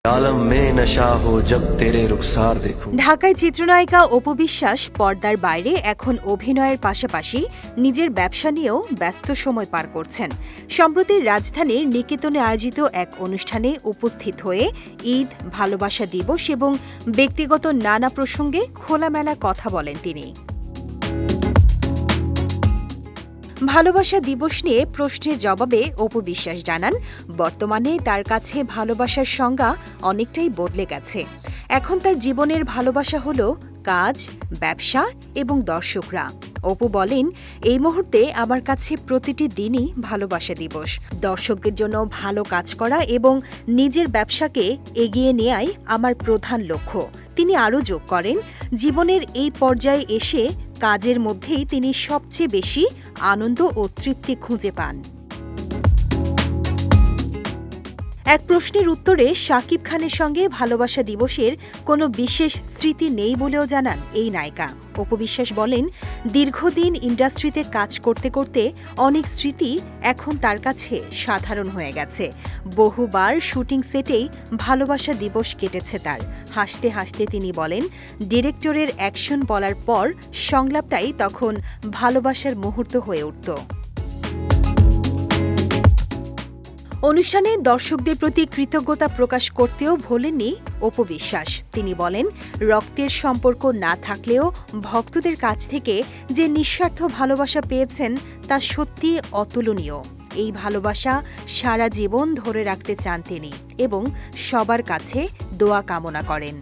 आलम में नशा हो जब तेरे रुखसार देखूं। ঢাকায় চিত্রনায়িকা অপু বিশ্বাস পর্দার বাইরে এখন অভিনয়ের পাশাপাশি নিজের ব্যবসা নিয়েও ব্যস্ত সময় পার করছেন। সম্প্রতি রাজধানীর নিকেতনে আয়োজিত এক অনুষ্ঠানে উপস্থিত হয়ে ঈদ, ভালোবাসা দিবস এবং ব্যক্তিগত নানা প্রসঙ্গে খোলামেলা কথা বলেন তিনি। ভালোবাসা দিবস নিয়ে প্রশ্নের জবাবে অপু বিশ্বাস জানান, বর্তমানে তার কাছে ভালোবাসার সংজ্ঞা অনেকটাই বদলে গেছে। এখন তার জীবনের ভালোবাসা হল কাজ, ব্যবসা এবং দর্শকরা। অপু বলেন, এই মুহূর্তে আমার কাছে প্রতিটি দিনই ভালোবাসা দিবস। দর্শকদের জন্য ভালো কাজ করা এবং নিজের ব্যবসাকে এগিয়ে নেয়াই আমার প্রধান লক্ষ্য। তিনি আরও যোগ করেন, জীবনের এই পর্যায়ে এসে কাজের মধ্যেই তিনি সবচেয়ে বেশি আনন্দ ও তৃপ্তি খুঁজে পান। এক প্রশ্নের উত্তরে শাকিব খানের সঙ্গে ভালোবাসা দিবসের কোনো বিশেষ স্মৃতি নেই বলেও জানান এই নায়িকা। অপু বিশ্বাস বলেন, দীর্ঘদিন ইন্ডাস্ট্রিতে কাজ করতে করতে অনেক স্মৃতি এখন তার কাছে সাধারণ হয়ে গেছে। বহুবার শুটিং সেটেই ভালোবাসা দিবস কেটেছে তার। হাসতে হাসতে তিনি বলেন, ডিরেক্টরের অ্যাকশন বলার পর সংলাপটাই তখন ভালোবাসার মুহূর্ত হয়ে উঠত। অনুষ্ঠানে দর্শকদের প্রতি কৃতজ্ঞতা প্রকাশ করতেও ভোলেননি অপু বিশ্বাস। তিনি বলেন, রক্তের সম্পর্ক না থাকলেও ভক্তদের কাছ থেকে যে নিঃস্বার্থ ভালোবাসা পেয়েছেন তা সত্যি অতুলনীয়। এই ভালোবাসা সারা জীবন ধরে রাখতে চান তিনি এবং সবার কাছে দোয়া কামনা করেন।